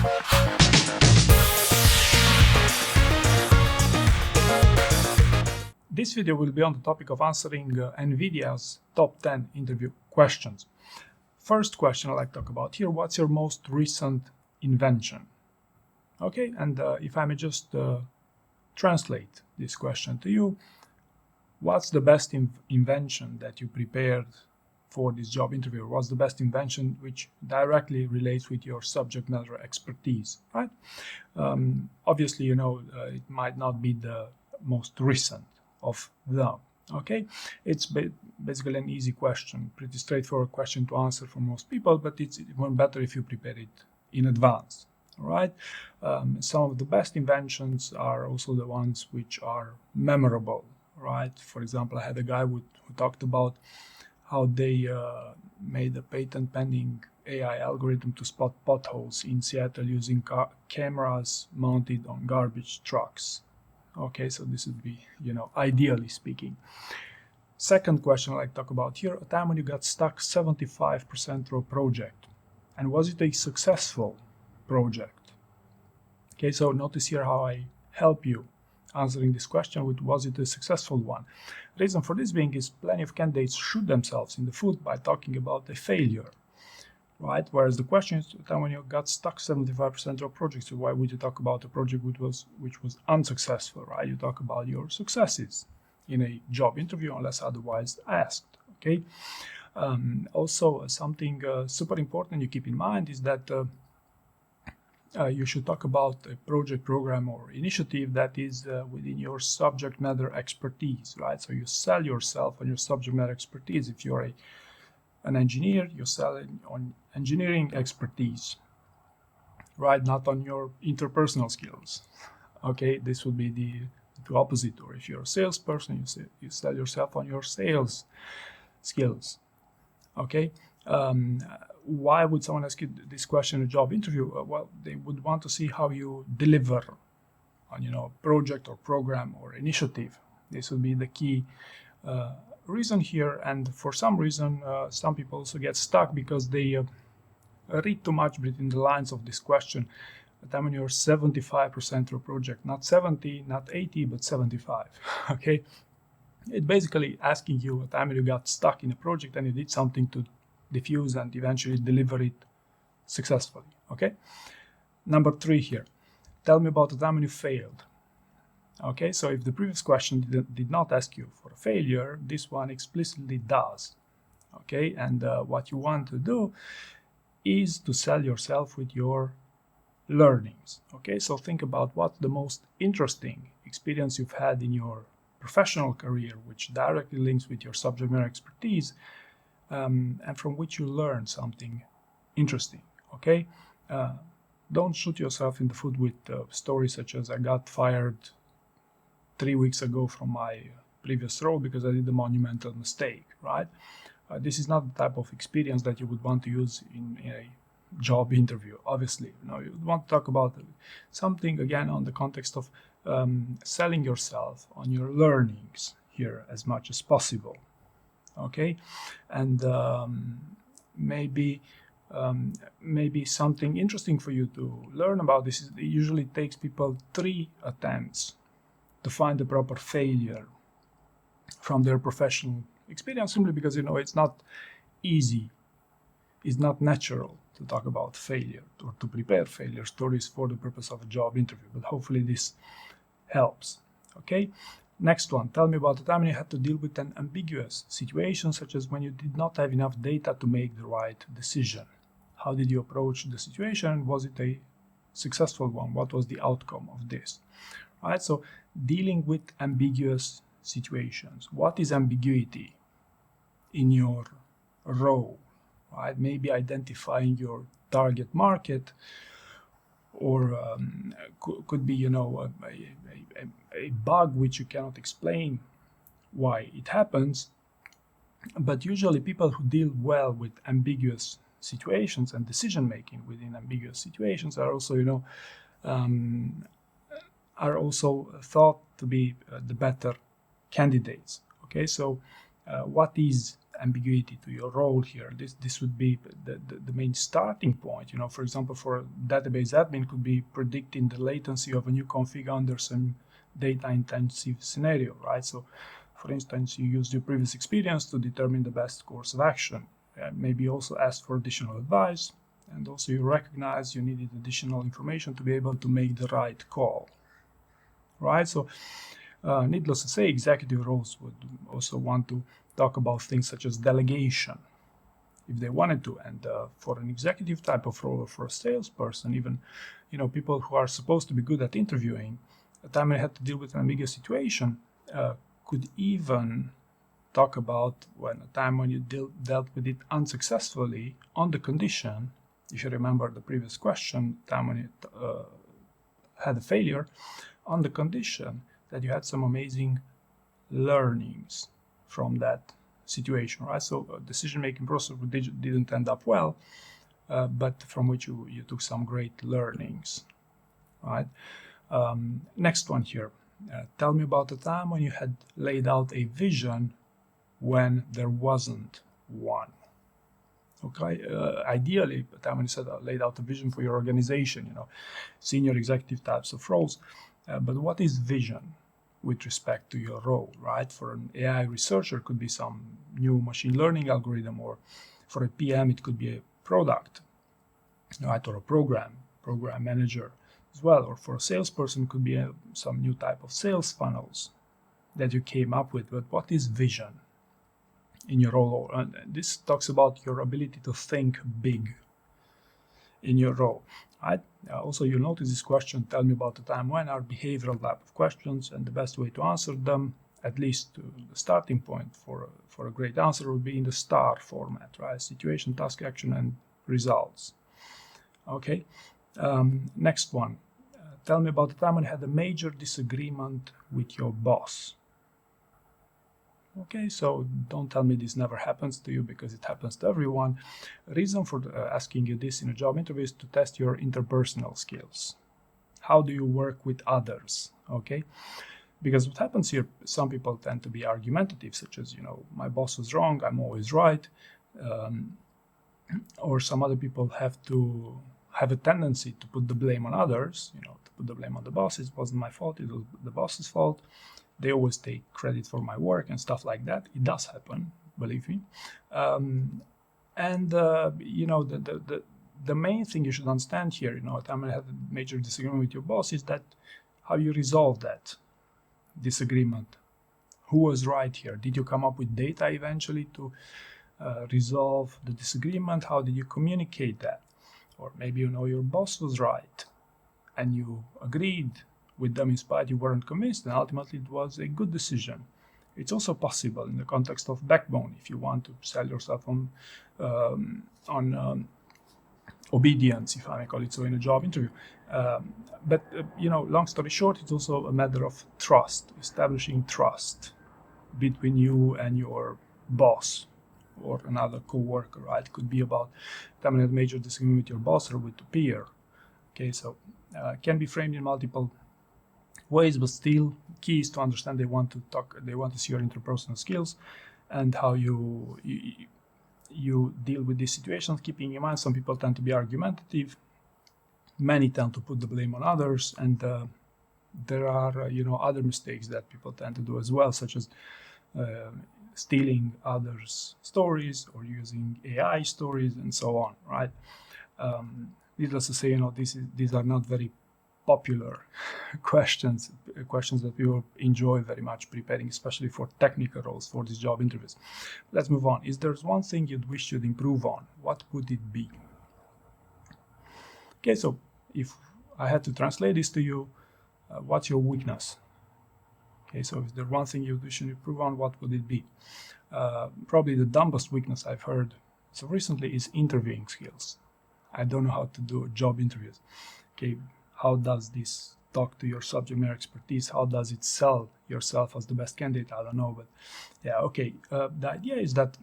This video will be on the topic of answering NVIDIA's top 10 interview questions. First question I'd like to talk about here: what's your most recent invention? Okay, and if I may just translate this question to you, what's the best invention that you prepared for this job interview? What's the best invention which directly relates with your subject matter expertise, right? Obviously, it might not be the most recent of them. Okay, it's basically an easy question, pretty straightforward question to answer for most people, but it's even better if you prepare it in advance. All right, some of the best inventions are also the ones which are memorable, right? For example, I had a guy who talked about how they made a patent-pending AI algorithm to spot potholes in Seattle using cameras mounted on garbage trucks. Okay, so this would be, ideally speaking. Second question I'd like to talk about here: a time when you got stuck 75% through a project, and was it a successful project? Okay, so notice here how I help you answering this question with was it a successful one. Reason for this being is plenty of candidates shoot themselves in the foot by talking about a failure, right? Whereas the question is the time when you got stuck 75% of projects. So why would you talk about a project which was unsuccessful, right? You talk about your successes in a job interview unless otherwise asked. Okay. Also, something super important you keep in mind is that you should talk about a project, program, or initiative that is within your subject matter expertise, right? So you sell yourself on your subject matter expertise. If you're an engineer, you sell it on engineering expertise, right? Not on your interpersonal skills. Okay, this would be the opposite. Or if you're a salesperson, you sell yourself on your sales skills. Okay. Why would someone ask you this question in a job interview? Well, they would want to see how you deliver on, a project or program or initiative. This would be the key reason here. And for some reason, some people also get stuck because they read too much between the lines of this question. The time when you're 75% through a project, not 70, not 80, but 75. Okay, it's basically asking you a time when you got stuck in a project and you did something to diffuse and eventually deliver it successfully. Okay, number 3 here: tell me about the time when you failed. Okay, so if the previous question did not ask you for a failure, this one explicitly does. Okay, and what you want to do is to sell yourself with your learnings. Okay, so think about what's the most interesting experience you've had in your professional career, which directly links with your subject matter expertise, and from which you learn something interesting. Okay, don't shoot yourself in the foot with stories such as I got fired 3 weeks ago from my previous role because I did a monumental mistake, right? This is not the type of experience that you would want to use in a job interview. Obviously, you want to talk about something again on the context of selling yourself on your learnings here as much as possible. Okay, and maybe something interesting for you to learn about this is it usually takes people 3 attempts to find the proper failure from their professional experience, simply because it's not easy, it's not natural to talk about failure or to prepare failure stories for the purpose of a job interview, but hopefully this helps. Okay, next one: tell me about the time when you had to deal with an ambiguous situation, such as when you did not have enough data to make the right decision. How did you approach the situation? Was it a successful one? What was the outcome of this? Right, so dealing with ambiguous situations. What is ambiguity in your role? Right, maybe identifying your target market, or could be a bug which you cannot explain why it happens. But usually people who deal well with ambiguous situations and decision making within ambiguous situations are also thought to be the better candidates. Okay, so what is ambiguity to your role here. This would be the main starting point. For example, for a database admin could be predicting the latency of a new config under some data intensive scenario, right? So for instance, you used your previous experience to determine the best course of action. Maybe also ask for additional advice, and also you recognize you needed additional information to be able to make the right call, right? So needless to say, executive roles would also want to talk about things such as delegation, if they wanted to. And for an executive type of role, or for a salesperson, even, people who are supposed to be good at interviewing, the time I had to deal with an ambiguous situation, could even talk about a time when you dealt with it unsuccessfully on the condition, if you remember the previous question, time when it had a failure, on the condition that you had some amazing learnings from that situation, right? So a decision-making process didn't end up well, but from which you took some great learnings, right? Next one here. Tell me about a time when you had laid out a vision when there wasn't one. Okay, ideally, a time when you said laid out a vision for your organization, senior executive types of roles. But what is vision with respect to your role, right? For an AI researcher, it could be some new machine learning algorithm, or for a PM, it could be a product, right? Or a program manager as well. Or for a salesperson, it could be some new type of sales funnels that you came up with. But what is vision in your role? And this talks about your ability to think big in your role, right? Also, you'll notice this question, tell me about the time when, are behavioral type of questions, and the best way to answer them, at least the starting point for a great answer, would be in the STAR format, right? Situation, task, action, and results. Okay, next one. Tell me about the time when you had a major disagreement with your boss. Okay, so don't tell me this never happens to you, because it happens to everyone. Reason for asking you this in a job interview is to test your interpersonal skills. How do you work with others? Okay, because what happens here, some people tend to be argumentative, such as, my boss was wrong, I'm always right. Or some other people have a tendency to put the blame on others, to put the blame on the boss. It wasn't my fault, it was the boss's fault. They always take credit for my work and stuff like that. It does happen, believe me. The main thing you should understand here, at the time I had a major disagreement with your boss, is that how you resolve that disagreement. Who was right here? Did you come up with data eventually to resolve the disagreement? How did you communicate that? Or maybe your boss was right and you agreed with them in spite you weren't convinced, and ultimately it was a good decision. It's also possible in the context of backbone, if you want to sell yourself on obedience, if I may call it so, in a job interview. Long story short, it's also a matter of trust, establishing trust between you and your boss or another co-worker, right? It could be about time you had a major disagreement with your boss or with a peer. Okay, so can be framed in multiple ways, but still key is to understand they want to see your interpersonal skills and how you deal with these situations, keeping in mind some people tend to be argumentative, many tend to put the blame on others, and there are other mistakes that people tend to do as well, such as stealing others' stories or using AI stories and so on, right? Needless to say, these are not very popular questions that we will enjoy very much preparing, especially for technical roles for these job interviews. Let's move on. Is there's one thing you'd wish you'd improve on, what would it be? Okay, so if I had to translate this to you, what's your weakness? Okay, so if there's one thing you should improve on, what would it be? Probably the dumbest weakness I've heard so recently is interviewing skills. I don't know how to do job interviews. Okay, how does this talk to your subject matter expertise? How does it sell yourself as the best candidate? I don't know, but yeah, okay. The idea is that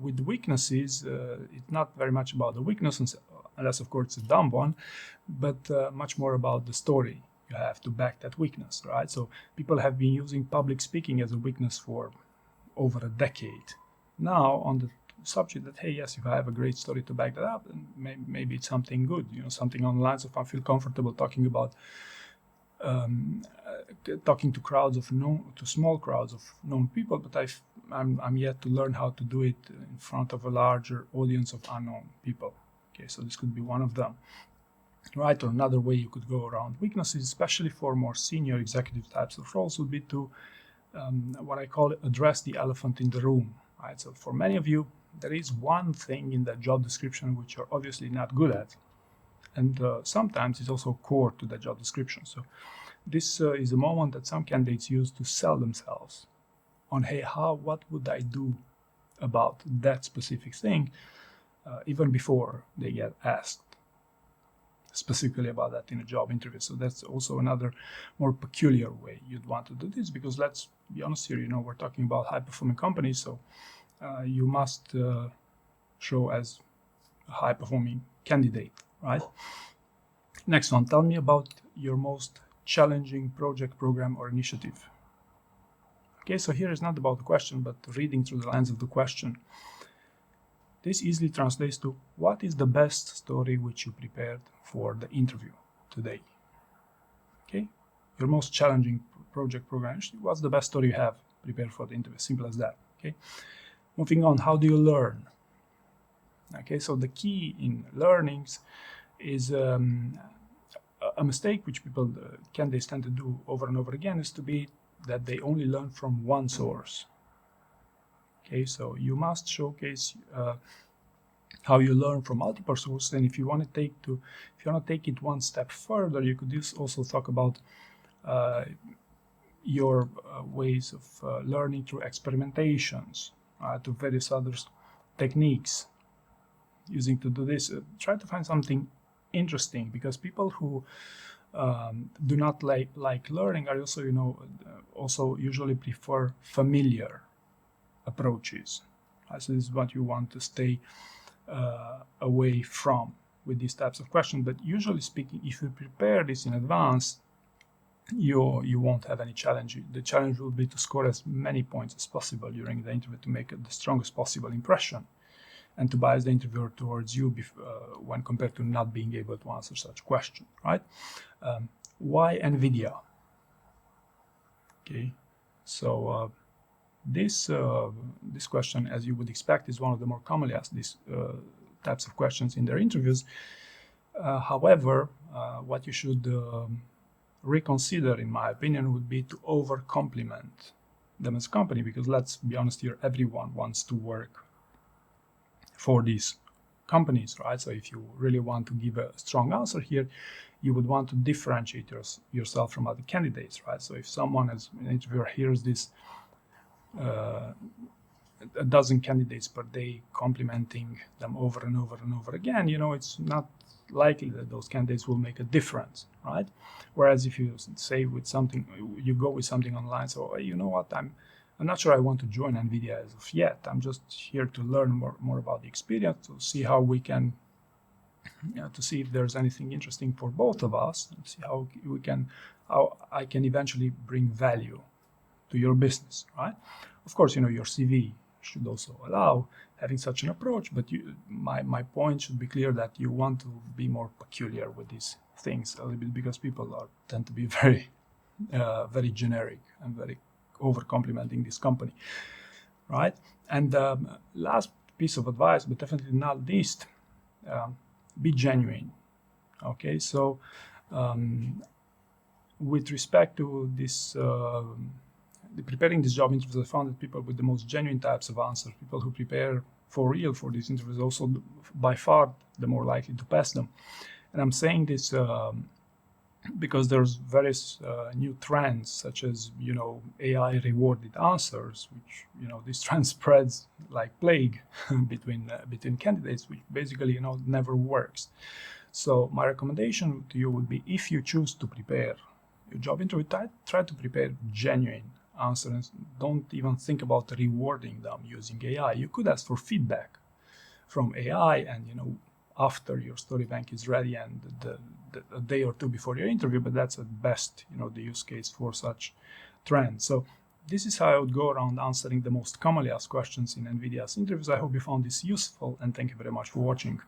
with the weaknesses, it's not very much about the weakness, unless of course it's a dumb one, but much more about the story you have to back that weakness, right? So people have been using public speaking as a weakness for over a decade. now on the subject that, hey, yes, if I have a great story to back that up, then maybe it's something good, something on the lines of I feel comfortable talking about talking to crowds of to small crowds of known people, but I'm yet to learn how to do it in front of a larger audience of unknown people. Okay, so this could be one of them, right? Or another way you could go around weaknesses, especially for more senior executive types of roles, would be to what I call address the elephant in the room, right? So for many of you, there is one thing in that job description which you're obviously not good at, and sometimes it's also core to the job description. So this is a moment that some candidates use to sell themselves on, hey, what would I do about that specific thing, even before they get asked specifically about that in a job interview. So that's also another more peculiar way you'd want to do this, because let's be honest here, we're talking about high-performing companies, so you must show as a high-performing candidate, right? Next one, tell me about your most challenging project, program, or initiative. Okay, so here is not about the question, but reading through the lens of the question. This easily translates to, what is the best story which you prepared for the interview today? Okay, your most challenging project, program, what's the best story you have prepared for the interview? Simple as that. Okay, moving on, how do you learn? Okay, so the key in learnings is a mistake which candidates tend to do over and over again is to be that they only learn from one source. Okay, so you must showcase how you learn from multiple sources, and if you want to take it one step further, you could also talk about your ways of learning through experimentations, to various other techniques using to do this. Try to find something interesting, because people who do not like learning are also usually prefer familiar approaches. So this is what you want to stay away from with these types of questions. But usually speaking, if you prepare this in advance, you won't have any challenge. The challenge will be to score as many points as possible during the interview to make the strongest possible impression, and to bias the interviewer towards you when compared to not being able to answer such question, right? Why NVIDIA? Okay, so this question, as you would expect, is one of the more commonly asked these types of questions in their interviews. However, what you should reconsider, in my opinion, would be to over-compliment them as a company, because let's be honest here, everyone wants to work for these companies, right? So if you really want to give a strong answer here, you would want to differentiate yourself from other candidates, right? So if someone, as an interviewer, hears this a dozen candidates per day complimenting them over and over and over again, it's not likely that those candidates will make a difference, right? Whereas if you say you go with something online, so you know what, I'm not sure I want to join NVIDIA as of yet. I'm just here to learn more about the experience, to see how we can, to see if there's anything interesting for both of us, and see how I can eventually bring value to your business, right? Of course, your CV should also allow having such an approach, but my point should be clear that you want to be more peculiar with these things a little bit, because people tend to be very, very generic and very over-complimenting this company, right? And last piece of advice, but definitely not least, be genuine. Okay, so with respect to this, preparing this job interviews, I found that people with the most genuine types of answers, people who prepare for real for these interviews, also by far the more likely to pass them. And I'm saying this because there's various new trends, such as AI rewarded answers, which this trend spreads like plague between candidates, which basically never works. So my recommendation to you would be, if you choose to prepare your job interview, try to prepare genuine answers. Don't even think about rewarding them using AI. You could ask for feedback from AI, and after your story bank is ready, and a day or two before your interview, but that's at best the use case for such trends. So this is how I would go around answering the most commonly asked questions in NVIDIA's interviews. I hope you found this useful, and thank you very much for watching.